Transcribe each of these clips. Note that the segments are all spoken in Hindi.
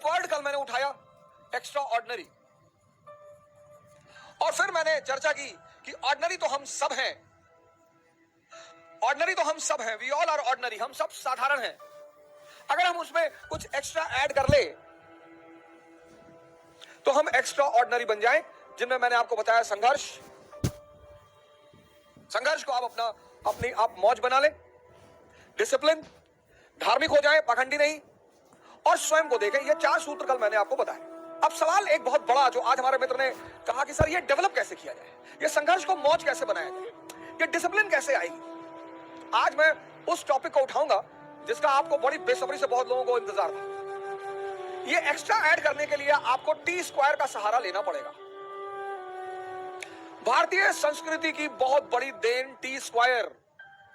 एक वर्ड कल मैंने उठाया, एक्स्ट्रा ऑर्डिनरी, और फिर मैंने चर्चा की कि ऑर्डिनरी तो हम सब हैं, ऑर्डिनरी तो हम सब हैं, वी ऑल आर ऑर्डिनरी, हम सब साधारण हैं। अगर हम उसमें कुछ एक्स्ट्रा ऐड कर ले तो हम एक्स्ट्रा ऑर्डिनरी बन जाएं, जिनमें मैंने आपको बताया संघर्ष, संघर्ष को आप अपनी आप मौज बना लें, डिसिप्लिन, धार्मिक हो जाए, पाखंडी नहीं, और स्वयं को देखें। ये 4 सूत्र कल मैंने आपको बताया। अब सवाल एक बहुत बड़ा जो आज हमारे मित्र ने कहा कि सर ये डेवलप कैसे किया जाए, ये संघर्ष को मौज कैसे बनाया जाए, ये डिसिप्लिन कैसे आएगी। आज मैं उस टॉपिक को उठाऊंगा जिसका आपको बड़ी बेसब्री से बहुत लोगों को इंतजार था। ये एक्स्ट्रा ऐड करने के लिए आपको टी स्क्वायर का सहारा लेना पड़ेगा। भारतीय संस्कृति की बहुत बड़ी देन टी स्क्वायर।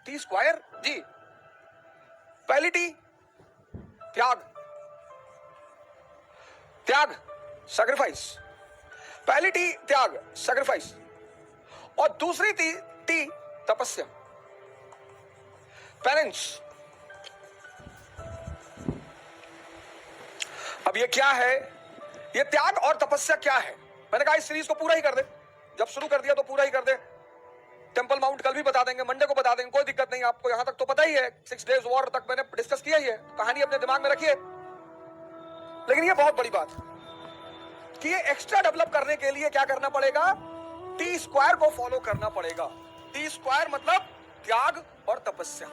टी स्क्वायर जी, पहली टी त्याग, त्याग सैक्रिफाइस, पहली टी त्याग सैक्रिफाइस, और दूसरी टी तपस्या, पेनेंस। अब ये क्या है, ये त्याग और तपस्या क्या है? मैंने कहा इस सीरीज को पूरा ही कर दे, जब शुरू कर दिया तो पूरा ही कर दे। टेंपल माउंट कल भी बता देंगे, मंडे को बता देंगे, कोई दिक्कत नहीं। आपको यहां तक तो पता ही है, 6 डेज वॉर तक मैंने डिस्कस किया ही है, कहानी अपने दिमाग में रखिए। लेकिन ये बहुत बड़ी बात कि ये एक्स्ट्रा डेवलप करने के लिए क्या करना पड़ेगा, टी स्क्वायर को फॉलो करना पड़ेगा। टी स्क्वायर मतलब त्याग और तपस्या।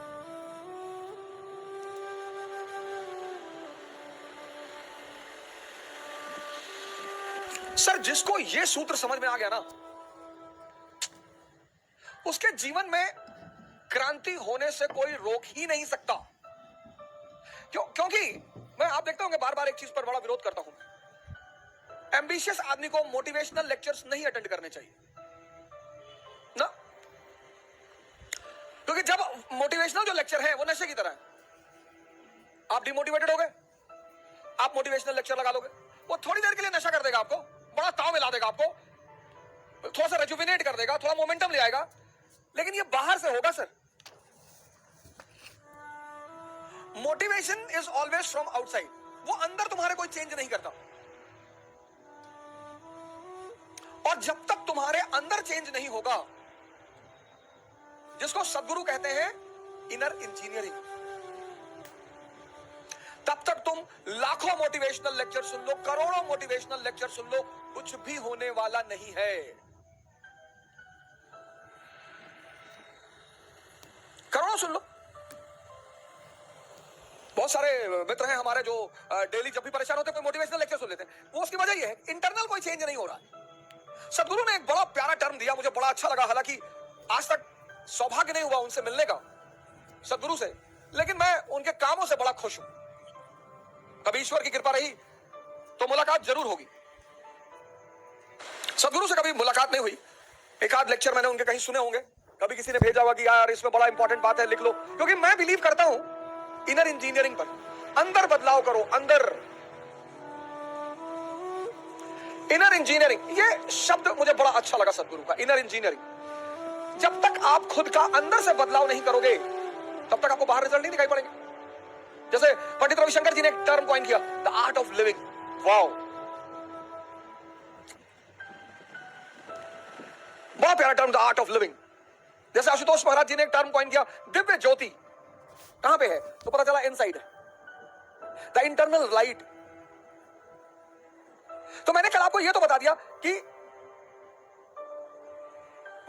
सर जिसको ये सूत्र समझ में आ गया ना, उसके जीवन में क्रांति होने से कोई रोक ही नहीं सकता। क्योंकि मैं आप देखते होंगे बार बार एक चीज पर बड़ा विरोध करता हूं, एम्बिशियस आदमी को मोटिवेशनल लेक्चर्स नहीं अटेंड करने चाहिए ना, क्योंकि जब मोटिवेशनल जो लेक्चर है वो नशे की तरह है। आप डिमोटिवेटेड हो गए, आप मोटिवेशनल लेक्चर लगा लोगे, वो थोड़ी देर के लिए नशा कर देगा, आपको बड़ा ताव मिला देगा, आपको थोड़ा सा रेजुविनेट कर देगा, थोड़ा मोमेंटम ले आएगा, लेकिन ये बाहर से होगा sir. Motivation is always from outside, वो अंदर तुम्हारे कोई चेंज नहीं करता। और जब तक तुम्हारे अंदर चेंज नहीं होगा, जिसको सदगुरु कहते हैं इनर इंजीनियरिंग, तब तक तुम लाखों मोटिवेशनल लेक्चर सुन लो, करोड़ों मोटिवेशनल लेक्चर सुन लो, कुछ भी होने वाला नहीं है। करोड़ों सुन लो। बहुत सारे मित्र हैं हमारे जो डेली जब भी परेशान होते हैं कोई मोटिवेशनल लेक्चर सुन लेते हैं। वो उसकी वजह यह है इंटरनल कोई चेंज नहीं हो रहा है। सदगुरु ने एक बड़ा प्यारा टर्म दिया, मुझे बड़ा अच्छा लगा, हालांकि आज तक सौभाग्य नहीं हुआ उनसे मिलने का, सदगुरु से, लेकिन मैं उनके कामों से बड़ा खुश हूं। कभी ईश्वर की कृपा रही तो मुलाकात जरूर होगी। सदगुरु से कभी मुलाकात नहीं हुई, एक आध लेक्चर मैंने उनके कहीं सुने होंगे, कभी किसी ने भेजा होगा कि यार इसमें बड़ा इंपॉर्टेंट बात है, लिख लो। क्योंकि मैं बिलीव करता हूं इनर इंजीनियरिंग पर, अंदर बदलाव करो, अंदर इनर इंजीनियरिंग, ये शब्द मुझे बड़ा अच्छा लगा सदगुरु का, इनर इंजीनियरिंग। जब तक आप खुद का अंदर से बदलाव नहीं करोगे तब तक आपको बाहर रिजल्ट नहीं दिखाई पड़ेंगे। जैसे पंडित रविशंकर जी ने एक टर्म कॉइन किया, the art of living. Wow, बड़ा प्यारा term, the art of living. जैसे आशुतोष महाराज जी ने एक टर्म कॉइन किया, दिव्य ज्योति। कहां पे है तो पता चला इनसाइड है, द इंटरनल लाइट। तो मैंने कल आपको यह तो बता दिया कि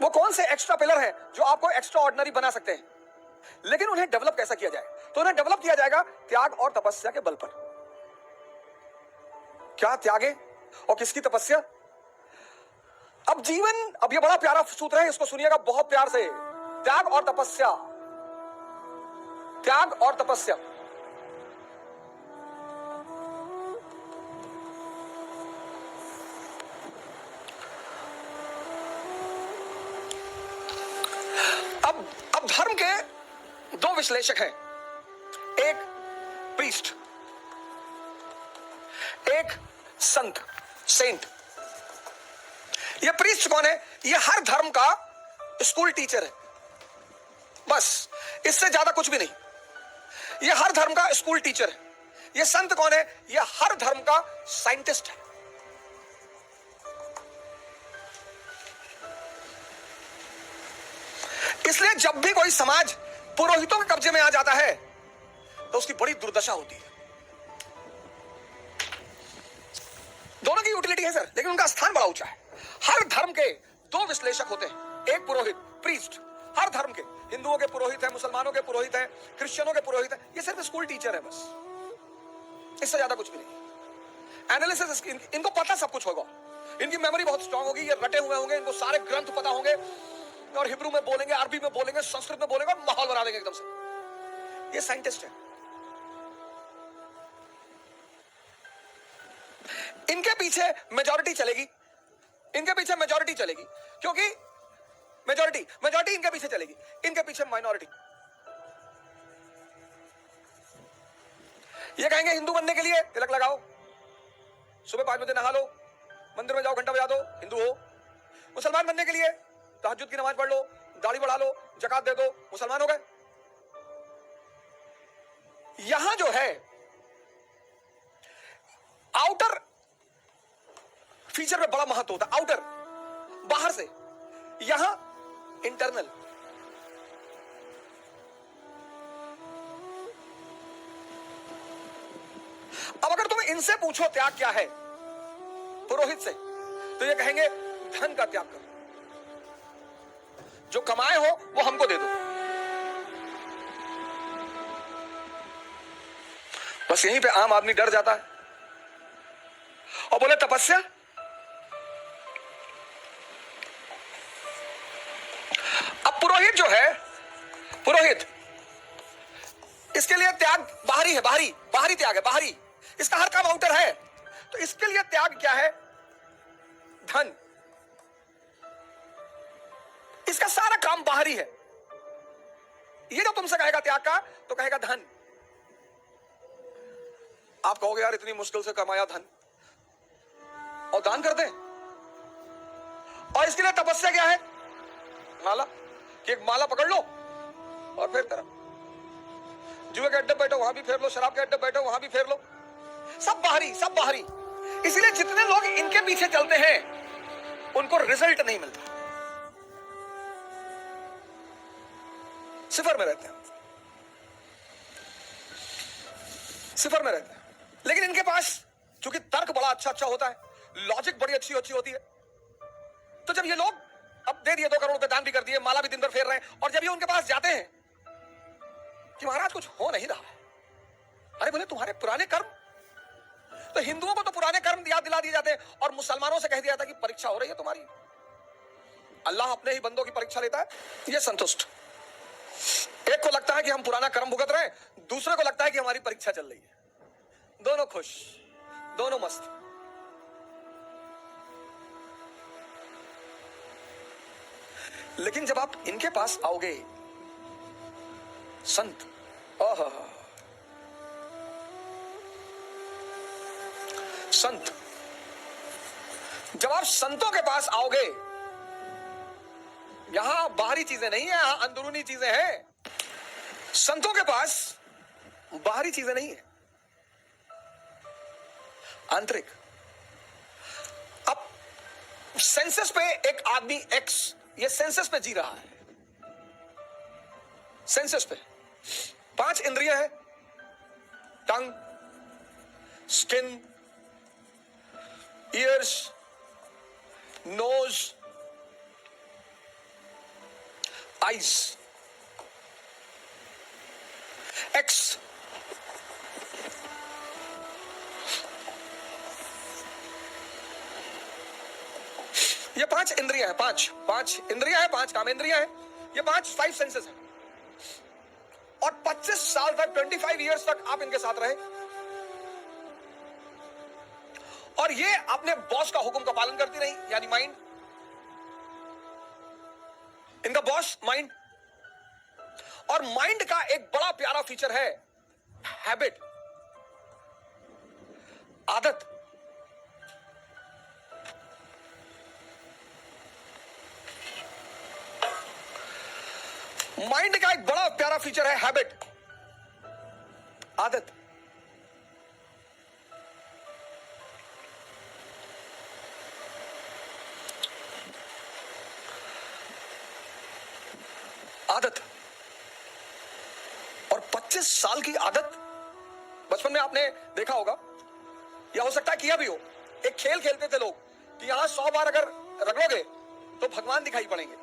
वो कौन से एक्स्ट्रा पिलर हैं जो आपको एक्स्ट्रा ऑर्डिनरी बना सकते हैं, लेकिन उन्हें डेवलप कैसा किया जाए। तो उन्हें डेवलप किया जाएगा त्याग और तपस्या के बल पर। क्या त्यागे और किसकी तपस्या? अब जीवन, अब ये बड़ा प्यारा सूत्र है, इसको सुनिएगा बहुत प्यार से। त्याग और तपस्या, त्याग और तपस्या। अब धर्म के 2 विश्लेषक हैं, एक प्रीस्ट, एक संत, सेंट। ये प्रीस्ट कौन है? ये हर धर्म का स्कूल टीचर है, बस इससे ज्यादा कुछ भी नहीं। ये हर धर्म का स्कूल टीचर है। ये संत कौन है? ये हर धर्म का साइंटिस्ट है। इसलिए जब भी कोई समाज पुरोहितों के कब्जे में आ जाता है तो उसकी बड़ी दुर्दशा होती है। दोनों की यूटिलिटी है सर, लेकिन उनका स्थान बड़ा ऊंचा है। हर धर्म के दो विश्लेषक होते हैं, एक पुरोहित, प्रीस्ट। हर धर्म के, हिंदुओं के पुरोहित है, मुसलमानों के पुरोहित है, क्रिश्चियनों के पुरोहित है। ये सिर्फ स्कूल टीचर है बस, इससे ज्यादा कुछ भी नहीं। एनालिसिस, इनको पता सब कुछ होगा, इनकी मेमोरी बहुत स्ट्रांग होगी, ये रटे हुए होंगे, इनको सारे ग्रंथ पता होंगे और हिब्रू में बोलेंगे, अरबी में बोलेंगे, संस्कृत में बोलेंगे और माहौल बना देंगे एकदम से। ये साइंटिस्ट है। इनके पीछे मेजॉरिटी चलेगी, इनके पीछे मेजॉरिटी चलेगी, क्योंकि मेजॉरिटी इनके पीछे चलेगी, इनके पीछे माइनॉरिटी। ये कहेंगे हिंदू बनने के लिए तिलक लगाओ, सुबह 5 बजे नहा लो, मंदिर में जाओ, घंटा बजा दो, हिंदू हो। मुसलमान बनने के लिए तहज्जुद की नमाज पढ़ लो, दाढ़ी बढ़ा लो, ज़कात दे दो, मुसलमान हो गए। यहां जो है आउटर फीचर में बड़ा महत्व होता है, आउटर बाहर से, यहां इंटरनल। अब अगर तुम इनसे पूछो त्याग क्या है, पुरोहित से, तो ये कहेंगे धन का त्याग करो, जो कमाए हो वो हमको दे दो। बस यहीं पे आम आदमी डर जाता है और बोले तपस्या। अब पुरोहित जो है, पुरोहित, इसके लिए त्याग बाहरी है, बाहरी त्याग है, बाहरी। इसका हर काम आउटर है, तो इसके लिए त्याग क्या है? धन। इसका सारा काम बाहरी है। ये जो तुमसे कहेगा त्याग का, तो कहेगा धन। आप कहोगे यार इतनी मुश्किल से कमाया धन, और दान कर दें। और इसके लिए तपस्या क्या है? माला, कि एक माला पकड़ लो और फिर करो। जुए के अड्डे बैठो वहां भी फेर लो, शराब के अड्डे बैठो वहां भी फेर लो। सब बाहरी, सब बाहरी। इसीलिए जितने लोग इनके पीछे चलते हैं उनको रिजल्ट नहीं मिलता, सिफर में रहते हैं, सिफर में रहते हैं। लेकिन इनके पास चूंकि तर्क बड़ा अच्छा होता है, लॉजिक बड़ी अच्छी होती है, तो जब ये लोग अब दे दिए, 2 करोड़ रुपए दान भी कर दिए, माला भी दिन भर फेर रहे हैं, और जब ये उनके पास जाते हैं कि महाराज कुछ हो नहीं रहा है, अरे बोले तुम्हारे पुराने कर्म, तो हिंदुओं को तो पुराने कर्म याद दिला दिए जाते हैं, और मुसलमानों से कह दिया था कि परीक्षा हो रही है तुम्हारी। अल्लाह अपने ही बंदों की परीक्षा लेता है। ये संतुष्ट, एक को लगता है कि हम पुराना कर्म भुगत रहे हैं, दूसरे को लगता है कि हमारी परीक्षा चल रही है। दोनों खुश, दोनों मस्त। लेकिन जब आप इनके पास आओगे, संत, संत, जब आप संतों के पास आओगे, यहां बाहरी चीजें नहीं है, यहां अंदरूनी चीजें हैं। संतों के पास बाहरी चीजें नहीं है, आंतरिक। अब सेंसस पे एक आदमी एक्स, ये सेंसस पे जी रहा है, सेंसस पे 5 इंद्रियां हैं, tongue, skin, ears, nose, eyes, एक्स। ये 5 इंद्रियां हैं, 5 इंद्रियां हैं, 5 काम इंद्रियां हैं, ये 5 सेंसेस हैं। और 25 साल तक, 25 इयर्स तक आप इनके साथ रहे, और ये अपने बॉस का हुक्म का पालन करती रही, यानी माइंड। इनका बॉस माइंड, और माइंड का एक बड़ा प्यारा फीचर है हैबिट, आदत। माइंड का एक बड़ा प्यारा फीचर है हैबिट, आदत। आदत, और 25 साल की आदत। बचपन में आपने देखा होगा, या हो सकता है किया भी हो, एक खेल खेलते थे लोग कि यहां 100 बार अगर रगड़ोगे तो भगवान दिखाई पड़ेंगे।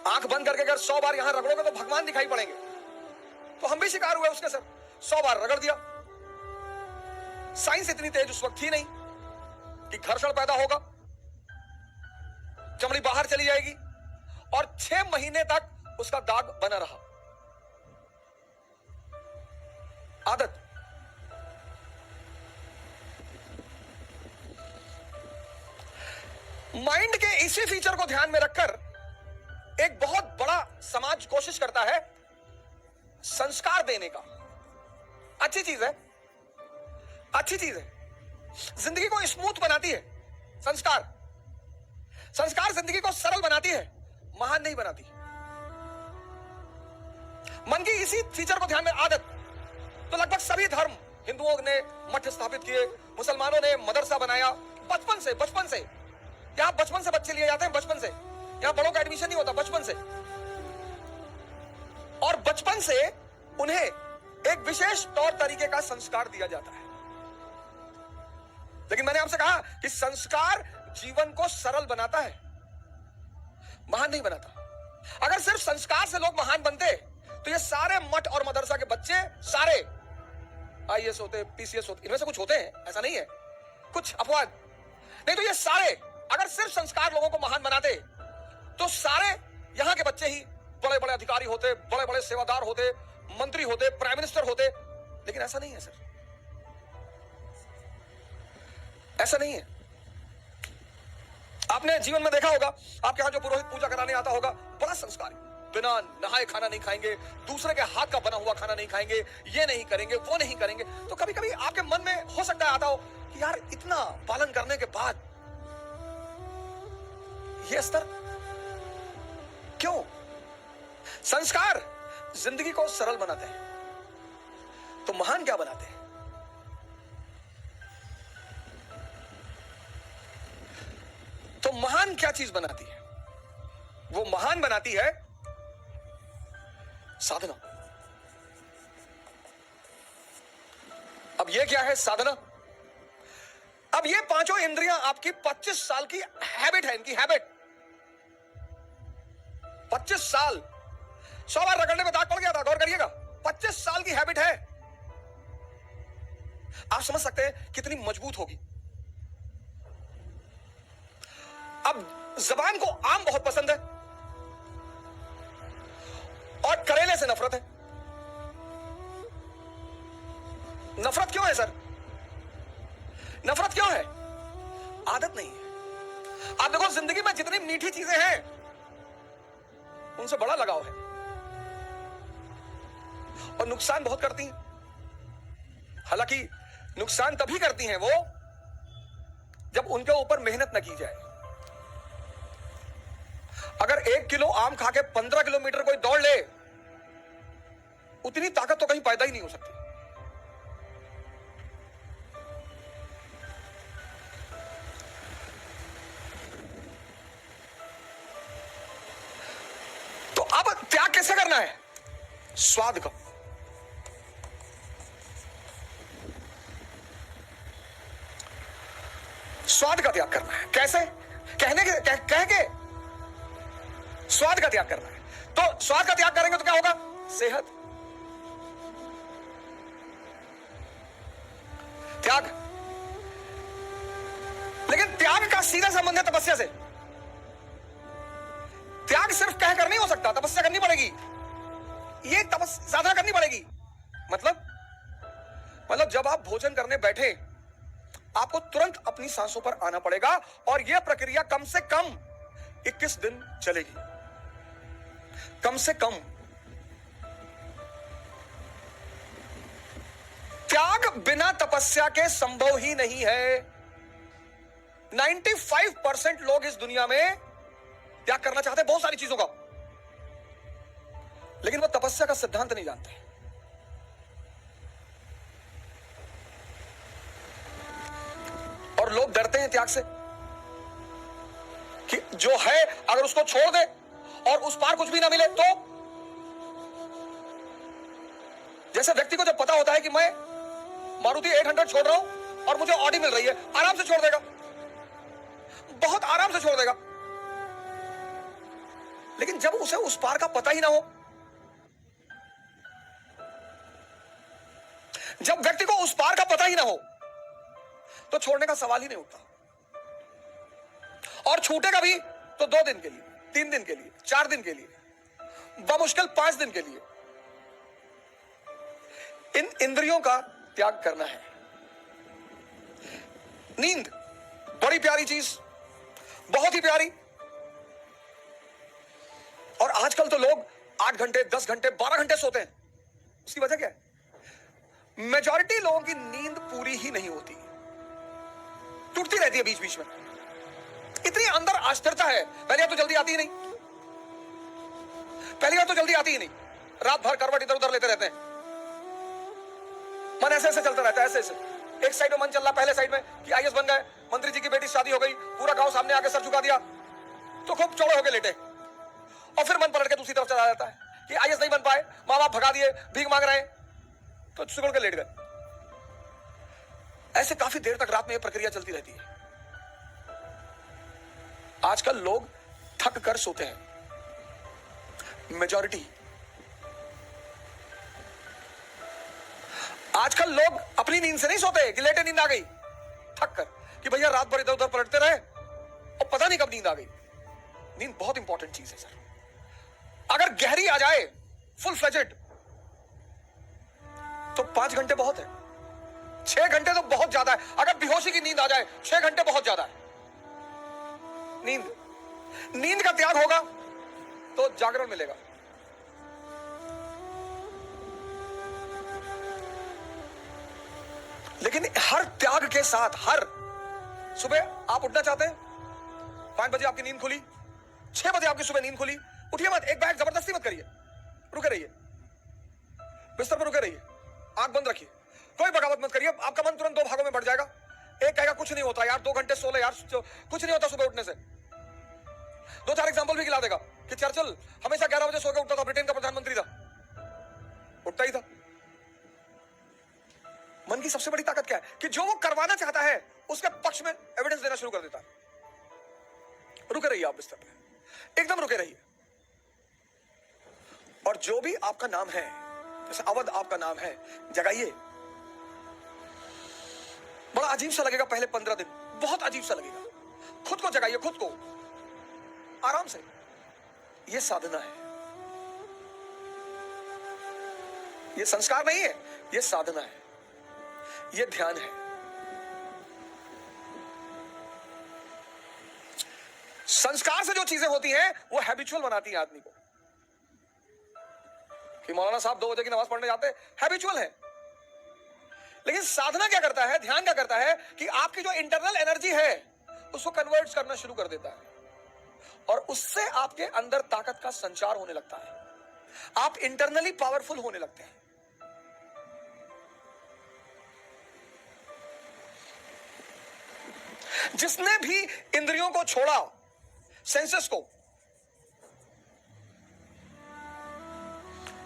आंख बंद करके अगर 100 बार यहां रगड़ोगे तो भगवान दिखाई पड़ेंगे। तो हम भी शिकार हुए उसके सर, 100 बार रगड़ दिया। साइंस इतनी तेज उस वक्त थी नहीं कि घर्षण पैदा होगा, चमड़ी बाहर चली जाएगी और 6 महीने तक उसका दाग बना रहा। आदत। माइंड के इसी फीचर को ध्यान में रखकर एक बहुत बड़ा समाज कोशिश करता है संस्कार देने का। अच्छी चीज है, अच्छी चीज है, जिंदगी को स्मूथ बनाती है। संस्कार जिंदगी को सरल बनाती है, महान नहीं बनाती। मन की इसी फीचर को ध्यान में, आदत। तो लगभग सभी धर्म, हिंदुओं ने मठ स्थापित किए, मुसलमानों ने मदरसा बनाया। बचपन से यहां बचपन से बच्चे लिए जाते हैं, बचपन से यहां बड़ों का एडमिशन नहीं होता, बचपन से। और बचपन से उन्हें एक विशेष तौर तरीके का संस्कार दिया जाता है। लेकिन मैंने आपसे कहा कि संस्कार जीवन को सरल बनाता है, महान नहीं बनाता। अगर सिर्फ संस्कार से लोग महान बनते तो ये सारे मठ और मदरसा के बच्चे सारे आईएएस होते, पीसीएस होते। इनमें से कुछ होते हैं, ऐसा नहीं है, कुछ अपवाद। नहीं तो ये सारे अगर सिर्फ संस्कार लोगों को महान बनाते तो सारे यहां के बच्चे ही बड़े बड़े अधिकारी होते, बड़े बड़े सेवादार होते, मंत्री होते, प्राइम मिनिस्टर होते। लेकिन ऐसा नहीं है सर, ऐसा नहीं है। आपने जीवन में देखा होगा, आपके यहां जो पुरोहित पूजा कराने आता होगा, बड़ा संस्कारी, बिना नहाए खाना नहीं खाएंगे, दूसरे के हाथ का बना हुआ खाना नहीं खाएंगे, ये नहीं करेंगे, वो नहीं करेंगे। तो कभी कभी आपके मन में हो सकता है आता हो कि यार इतना पालन करने के बाद ये स्तर क्यों? संस्कार जिंदगी को सरल बनाते हैं, तो महान क्या बनाते हैं? तो महान क्या चीज बनाती है? वो महान बनाती है साधना। अब ये क्या है साधना? अब ये पांचों इंद्रियां आपकी 25 साल की हैबिट है, इनकी हैबिट। 25 साल, 100 बार रगड़ने में दाग पड़ गया था, गौर करिएगा। 25 साल की हैबिट है। आप समझ सकते हैं कितनी मजबूत होगी। अब जबान को आम बहुत पसंद है और करेले से नफरत है। नफरत क्यों है सर? नफरत क्यों है? आदत नहीं है। आप देखो, जिंदगी में जितनी मीठी चीजें हैं उनसे बड़ा लगाव है, और नुकसान बहुत करती हैं। हालांकि नुकसान तभी करती हैं वो जब उनके ऊपर मेहनत न की जाए। अगर 1 किलो आम खा के 15 किलोमीटर कोई दौड़ ले, उतनी ताकत तो कहीं पैदा ही नहीं हो सकती। तो अब त्याग कैसे करना है? स्वाद का। स्वाद का त्याग करना है। कैसे? कह के स्वाद का त्याग करना है। तो स्वाद का त्याग करेंगे तो क्या होगा? सेहत। त्याग। लेकिन त्याग का सीधा संबंध है तपस्या से। त्याग सिर्फ कहकर नहीं हो सकता, तपस्या करनी पड़ेगी। ये साधना करनी पड़ेगी। मतलब जब आप भोजन करने बैठे, आपको तुरंत अपनी सांसों पर आना पड़ेगा, और यह प्रक्रिया कम से कम 21 दिन चलेगी, कम से कम। त्याग बिना तपस्या के संभव ही नहीं है। 95% लोग इस दुनिया में त्याग करना चाहते हैं, बहुत सारी चीजों का, लेकिन वो तपस्या का सिद्धांत नहीं जानते। और लोग डरते हैं त्याग से कि जो है अगर उसको छोड़ दे और उस पार कुछ भी ना मिले तो? जैसे व्यक्ति को जब पता होता है कि मैं मारुति 800 छोड़ रहा हूं और मुझे ऑडी मिल रही है, आराम से छोड़ देगा, बहुत आराम से छोड़ देगा। लेकिन जब उसे उस पार का पता ही ना हो, जब व्यक्ति को उस पार का पता ही ना हो, तो छोड़ने का सवाल ही नहीं उठता। और छूटेगा भी तो 2 दिन के लिए, 3 दिन के लिए, 4 दिन के लिए, बमुश्किल 5 दिन के लिए। इन इंद्रियों का त्याग करना है। नींद बड़ी प्यारी चीज, बहुत ही प्यारी। और आजकल तो लोग 8 घंटे, 10 घंटे, 12 घंटे सोते हैं। उसकी वजह क्या है? मेजॉरिटी लोगों की नींद पूरी ही नहीं होती, टूटती रहती है बीच बीच में। इतनी अंदर अस्थिरता है। पहली बार तो जल्दी आती ही नहीं, पहली बार तो जल्दी आती ही नहीं। रात भर करवट इधर उधर लेते रहते हैं, मन ऐसे ऐसे चलता रहता है, ऐसे ऐसे। एक साइड में मन चल रहा, पहले साइड में कि आईएएस बन गए, मंत्री जी की बेटी शादी हो गई, पूरा गांव सामने आके सर झुका दिया, तो खूब चौड़े होके लेटे। और फिर मन पलट के दूसरी तरफ चला जाता है कि आईएएस नहीं बन पाए, मां बाप भगा दिए, भीख मांग रहे हैं, तो सिकुड़ के लेट गए। ऐसे काफी देर तक रात में यह प्रक्रिया चलती रहती है। आजकल लोग थक कर सोते हैं, मेजॉरिटी। आजकल लोग अपनी नींद से नहीं सोते कि लेटे नींद आ गई, थक कर कि भैया रात भर इधर उधर पलटते रहे और पता नहीं कब नींद आ गई। नींद बहुत इंपॉर्टेंट चीज है सर। अगर गहरी आ जाए, फुल फ्लेजेड, तो 5 घंटे बहुत है, 6 घंटे तो बहुत ज्यादा है। अगर बेहोशी की नींद आ जाए, 6 घंटे बहुत ज्यादा है। नींद का त्याग होगा तो जागरण मिलेगा। लेकिन हर त्याग के साथ, हर सुबह आप उठना चाहते हैं, 5 बजे आपकी नींद खुली, 6 बजे आपकी सुबह नींद खुली, उठिए मत, एक बैग जबरदस्ती मत करिए, रुके रहिए, बिस्तर पर रुके रहिए, आंख बंद रखिए, कोई बगावत मत करिए। आपका मन तुरंत 2 भागों में बढ़ जाएगा। एक कहेगा कुछ नहीं होता यार, 2 घंटे सो ले यार, कुछ नहीं होता सुबह उठने से। 2-4 एग्जांपल भी गिला देगा कि चर्चिल हमेशा 11 बजे सो के उठता था, ब्रिटेन का प्रधानमंत्री था, उठता ही था। मन की सबसे बड़ी ताकत क्या है कि जो वो करवाना चाहता है उसके पक्ष में एविडेंस देना शुरू कर देता है। रुके रहिए आप बिस्तर पे, एकदम रुके रहिए। और जो भी आपका नाम है, जैसे अवध आपका नाम है, जगाइए। बड़ा अजीब सा लगेगा पहले 15 दिन, बहुत अजीब सा लगेगा। खुद को जगाइए, खुद को आराम से। यह साधना है, यह संस्कार नहीं है, यह साधना है, यह ध्यान है। संस्कार से जो चीजें होती हैं वो हैबिचुअल बनाती हैं आदमी को। कि मौलाना साहब 2 बजे की नमाज पढ़ने जाते, हैबिचुअल है। लेकिन साधना क्या करता है, ध्यान क्या करता है कि आपकी जो इंटरनल एनर्जी है उसको कन्वर्ट करना शुरू कर देता है, और उससे आपके अंदर ताकत का संचार होने लगता है। आप इंटरनली पावरफुल होने लगते हैं। जिसने भी इंद्रियों को छोड़ा, सेंसेस को,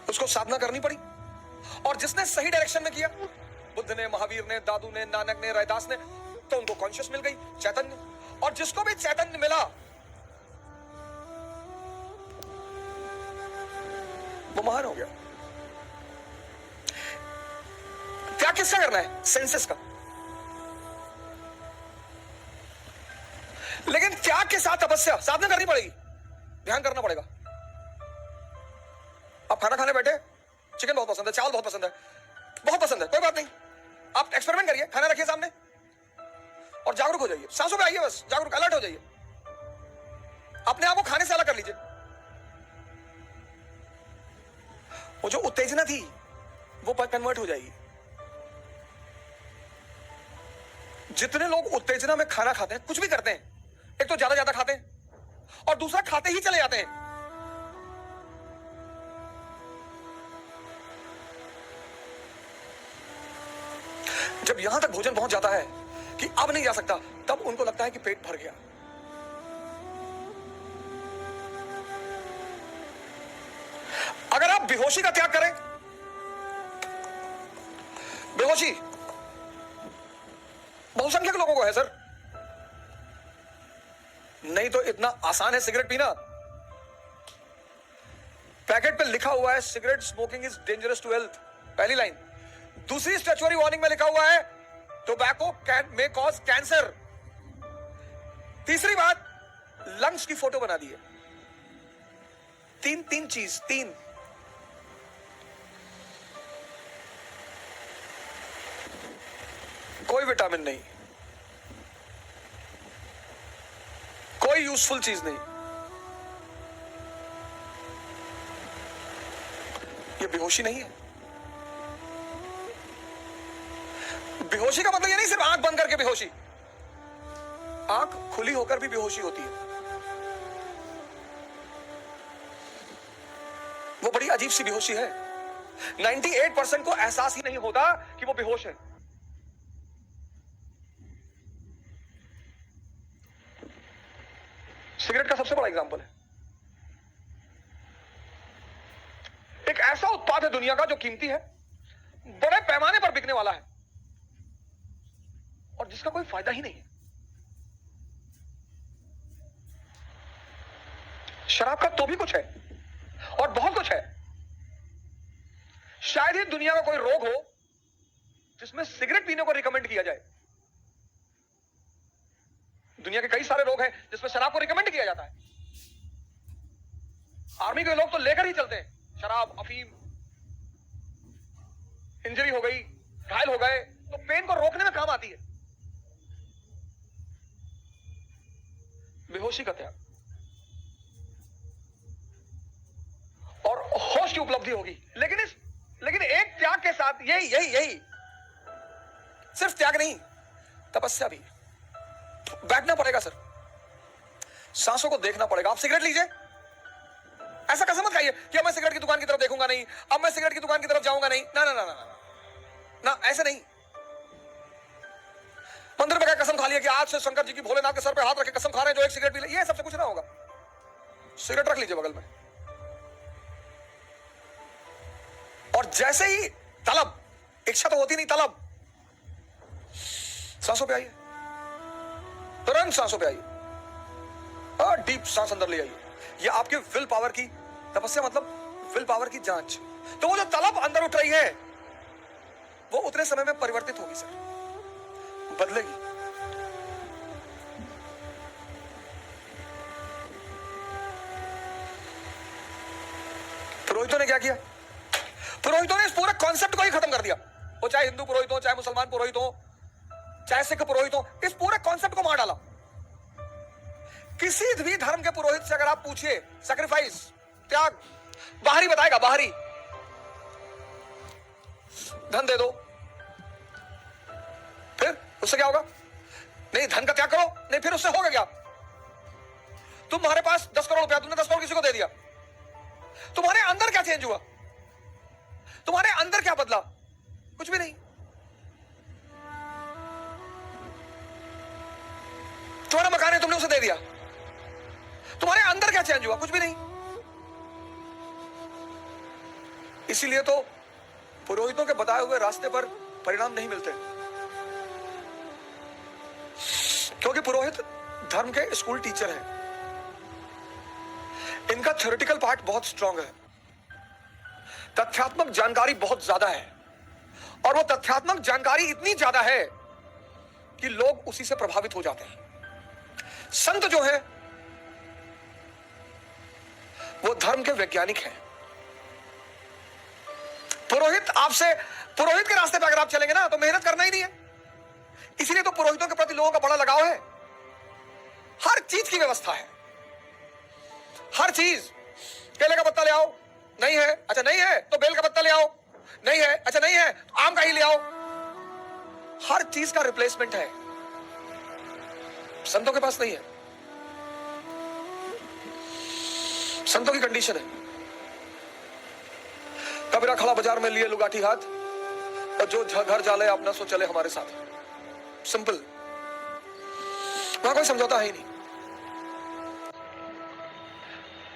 उसको साधना करनी पड़ी। और जिसने सही डायरेक्शन में किया, बुद्ध ने, महावीर ने, दादू ने, नानक ने, रैदास ने, तो उनको कॉन्शियस मिल गई, चैतन्य। और जिसको भी चैतन्य मिला वो महान हो गया। क्या किसका करना है? सेंसेस का। लेकिन त्याग के साथ तपस्या, साधना करनी पड़ेगी, ध्यान करना पड़ेगा। आप खाना खाने बैठे, चिकन बहुत पसंद है, चावल बहुत पसंद है, बहुत पसंद है, कोई बात नहीं, आप एक्सपेरिमेंट करिए, खाना रखिए सामने और जागरूक हो जाइए। सांसों पे आइए, बस जागरूक, अलर्ट हो जाइए। अपने आप को खाने से अलग कर लीजिए। वो जो उत्तेजना थी वो कन्वर्ट हो जाएगी। जितने लोग उत्तेजना में खाना खाते हैं, कुछ भी करते हैं, एक तो ज्यादा खाते हैं और दूसरा खाते ही चले जाते हैं। जब यहां तक भोजन पहुंच जाता है कि अब नहीं जा सकता, तब उनको लगता है कि पेट भर गया। बेहोशी का त्याग करें। बेहोशी बहुसंख्यक लोगों को है सर, नहीं तो इतना आसान है सिगरेट पीना। पैकेट पे लिखा हुआ है cigarette smoking is dangerous to health, पहली लाइन। दूसरी स्टैच्यूटरी वार्निंग में लिखा हुआ है tobacco can may cause cancer. तीसरी बात, लंग्स की फोटो बना दी है। तीन चीज, तीन। कोई विटामिन नहीं, कोई यूजफुल चीज नहीं। ये बेहोशी नहीं है। बेहोशी का मतलब ये नहीं सिर्फ आंख बंद करके बेहोशी, आंख खुली होकर भी बेहोशी होती है। वो बड़ी अजीब सी बेहोशी है। 98% को एहसास ही नहीं होता कि वो बेहोश है। सिगरेट का सबसे बड़ा एग्जांपल है। एक ऐसा उत्पाद है दुनिया का जो कीमती है, बड़े पैमाने पर बिकने वाला है और जिसका कोई फायदा ही नहीं है। शराब का तो भी कुछ है और बहुत कुछ है। शायद ही दुनिया का कोई रोग हो जिसमें सिगरेट पीने को रिकमेंड किया जाए। दुनिया के कई सारे रोग हैं जिसमें शराब को रिकमेंड किया जाता है। आर्मी के लोग तो लेकर ही चलते हैं शराब, अफीम। इंजरी हो गई, घायल हो गए तो पेन को रोकने में काम आती है। बेहोशी का त्याग और होश की उपलब्धि होगी। लेकिन एक त्याग के साथ यही सिर्फ त्याग नहीं, तपस्या भी। बैठना पड़ेगा सर, सांसों को देखना पड़ेगा। आप सिगरेट लीजिए, ऐसा कसम मत खाइए कि अब मैं सिगरेट की दुकान की तरफ देखूंगा नहीं, अब मैं सिगरेट की दुकान की तरफ जाऊंगा नहीं। ना ना ना ना ना ना, ऐसे नहीं। मंदिर में क्या कसम खा लिया कि आज से शंकर जी की भोलेनाथ के सर पे हाथ रखे कसम खा रहे हैं जो एक सिगरेट पी ले, ये सबसे कुछ ना होगा। सिगरेट रख लीजिए बगल में, और जैसे ही तलब, इच्छा तो होती नहीं, तलब, सांसों पे आइए, तुरंत सांसों पे आइए और डीप सांस अंदर ले आइए। ये आपके विल पावर की तपस्या, मतलब विल पावर की जांच। तो वो जो तलब अंदर उठ रही है वो उतने समय में परिवर्तित होगी सर, बदलेगी। पुरोहितों ने क्या किया? पुरोहितों ने इस पूरे कॉन्सेप्ट को ही खत्म कर दिया। वो चाहे हिंदू पुरोहित हो, चाहे मुसलमान पुरोहित हो, चाहे सिख पुरोहित हो, इस पूरे कॉन्सेप्ट को मार डाला। किसी भी धर्म के पुरोहित से अगर आप पूछिए सैक्रिफाइस, त्याग, बाहरी बताएगा, बाहरी। धन दे दो, फिर उससे क्या होगा? नहीं, धन का त्याग करो, नहीं फिर उससे होगा क्या? तुम्हारे पास 10 करोड़ रुपया, तुमने 10 करोड़ किसी को दे दिया, तुम्हारे अंदर क्या चेंज हुआ? तुम्हारे अंदर क्या बदला? कुछ भी नहीं। तुम्हारा मकान है, तुमने उसे दे दिया, तुम्हारे अंदर क्या चेंज हुआ? कुछ भी नहीं। इसीलिए तो पुरोहितों के बताए हुए रास्ते पर परिणाम नहीं मिलते, क्योंकि पुरोहित धर्म के स्कूल टीचर हैं। इनका थ्योरेटिकल पार्ट बहुत स्ट्रांग है, तथ्यात्मक जानकारी बहुत ज्यादा है, और वो तथ्यात्मक जानकारी इतनी ज्यादा है कि लोग उसी से प्रभावित हो जाते हैं। संत जो है वो धर्म के वैज्ञानिक हैं। पुरोहित पुरोहित के रास्ते पे अगर आप चलेंगे ना तो मेहनत करना ही नहीं है। इसीलिए तो पुरोहितों के प्रति लोगों का बड़ा लगाव है। हर चीज की व्यवस्था है, हर चीज। केले का पत्ता ले आओ, नहीं है, अच्छा नहीं है तो बेल का पत्ता ले आओ, नहीं है, अच्छा नहीं है तो आम का ही ले आओ। हर चीज का रिप्लेसमेंट है, संतों के पास नहीं है। संतों की कंडीशन है, कबीरा खड़ा बाजार में लिए लुगाठी हाथ, और जो घर जाले अपना सो चले हमारे साथ। सिंपल, वहां कोई समझौता है ही नहीं।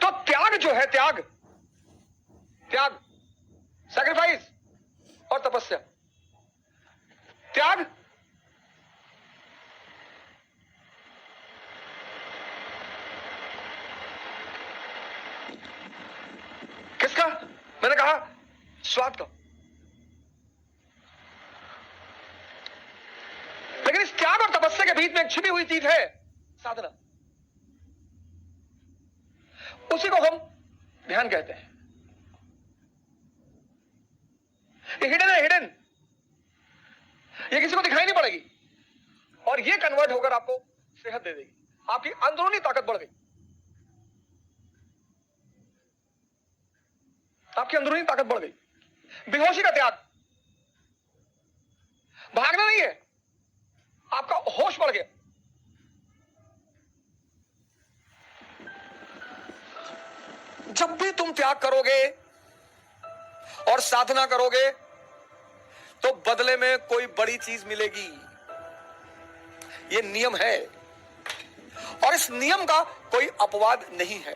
तो त्याग जो है, त्याग त्याग, सैक्रिफाइस और तपस्या। त्याग किसका? मैंने कहा स्वाद का। लेकिन इस त्याग और तपस्या के बीच में एक छिपी हुई चीज है, साधना। उसी को हम ध्यान कहते हैं। ये हिडन है, हिडन। ये किसी को दिखाई नहीं पड़ेगी और ये कन्वर्ट होकर आपको सेहत दे देगी। आपकी अंदरूनी ताकत बढ़ गई, आपकी अंदरूनी ताकत बढ़ गई। बेहोशी का त्याग, भागना नहीं है, आपका होश बढ़ गया। जब भी तुम त्याग करोगे और साधना करोगे तो बदले में कोई बड़ी चीज मिलेगी। यह नियम है और इस नियम का कोई अपवाद नहीं है।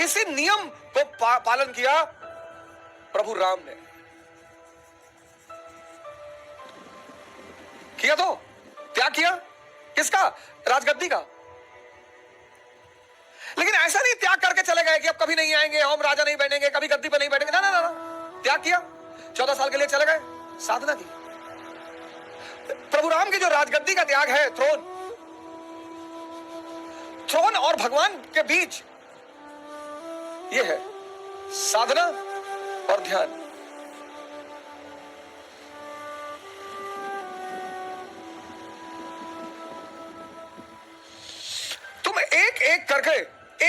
इसी नियम को पालन किया प्रभु राम ने। किया तो त्याग किया किसका? राजगद्दी का। लेकिन ऐसा नहीं त्याग करके चले गए कि अब कभी नहीं आएंगे, हम राजा नहीं बैठेंगे, कभी गद्दी पर नहीं बैठेंगे। ना ना ना, ना। त्याग किया, 14 साल के लिए चले गए, साधना की। प्रभु राम की जो राजगद्दी का त्याग है, थ्रोन और भगवान के बीच यह है साधना और ध्यान। तुम एक एक करके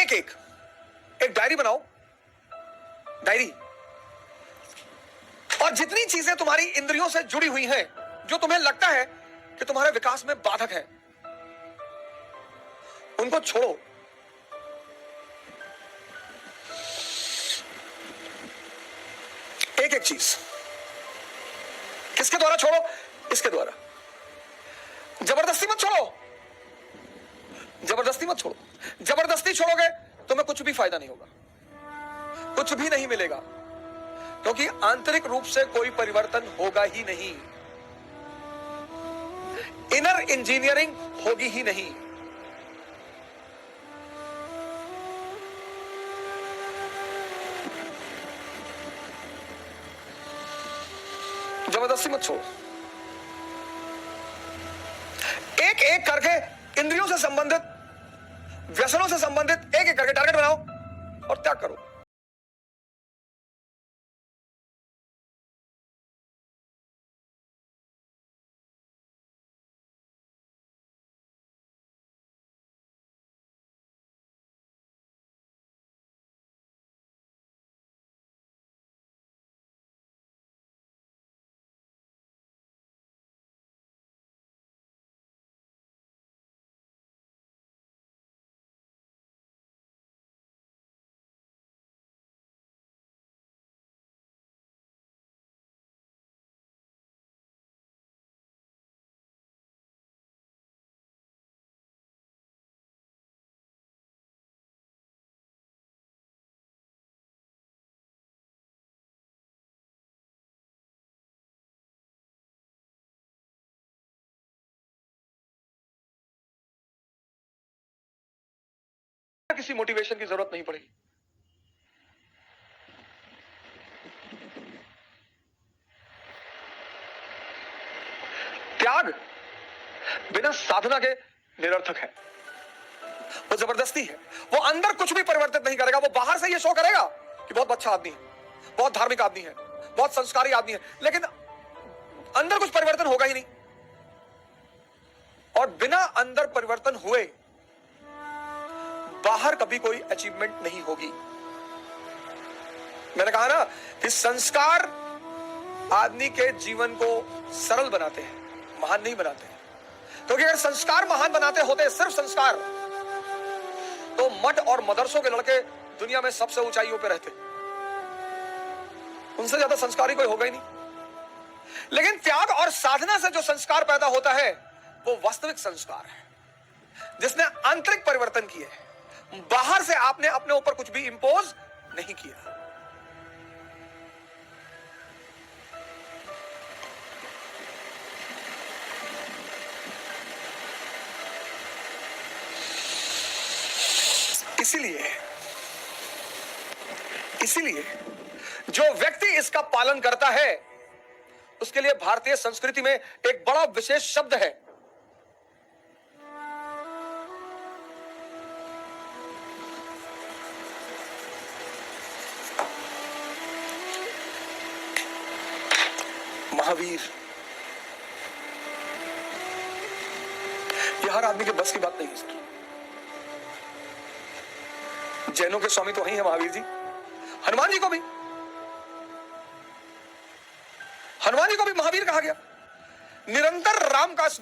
एक डायरी बनाओ, डायरी। और जितनी चीजें तुम्हारी इंद्रियों से जुड़ी हुई हैं, जो तुम्हें लगता है कि तुम्हारे विकास में बाधक है, उनको छोड़ो। एक एक चीज। किसके द्वारा छोड़ो? इसके द्वारा। जबरदस्ती मत छोड़ो, जबरदस्ती मत छोड़ो। जबरदस्ती छोड़ोगे तुम्हें कुछ भी फायदा नहीं होगा, कुछ भी नहीं मिलेगा, क्योंकि आंतरिक रूप से कोई परिवर्तन होगा ही नहीं। इनर इंजीनियरिंग होगी ही नहीं। जबरदस्ती मत छोड़ो। एक एक करके इंद्रियों से संबंधित, व्यसनों से संबंधित एक एक करके टारगेट बनाओ और त्याग करो। किसी मोटिवेशन की जरूरत नहीं पड़ेगी। त्याग बिना साधना के निरर्थक है, वो जबरदस्ती है। वो अंदर कुछ भी परिवर्तित नहीं करेगा। वो बाहर से ये शो करेगा कि बहुत अच्छा आदमी है, बहुत धार्मिक आदमी है, बहुत संस्कारी आदमी है, लेकिन अंदर कुछ परिवर्तन होगा ही नहीं। और बिना अंदर परिवर्तन हुए बाहर कभी कोई अचीवमेंट नहीं होगी। मैंने कहा ना कि संस्कार आदमी के जीवन को सरल बनाते हैं, महान नहीं बनाते हैं। क्योंकि अगर संस्कार महान बनाते होते, सिर्फ संस्कार, तो मठ और मदरसों के लड़के दुनिया में सबसे ऊंचाइयों पे रहते। उनसे ज्यादा संस्कारी कोई होगा ही नहीं। लेकिन त्याग और साधना से जो संस्कार पैदा होता है वो वास्तविक संस्कार है, जिसने आंतरिक परिवर्तन किए हैं। बाहर से आपने अपने ऊपर कुछ भी इंपोज नहीं किया। इसीलिए इसीलिए जो व्यक्ति इसका पालन करता है उसके लिए भारतीय संस्कृति में एक बड़ा विशेष शब्द है, महावीर। यह हर आदमी के बस की बात नहीं है। जैनों के स्वामी तो वही है महावीर जी। हनुमान जी को भी महावीर कहा गया। निरंतर राम का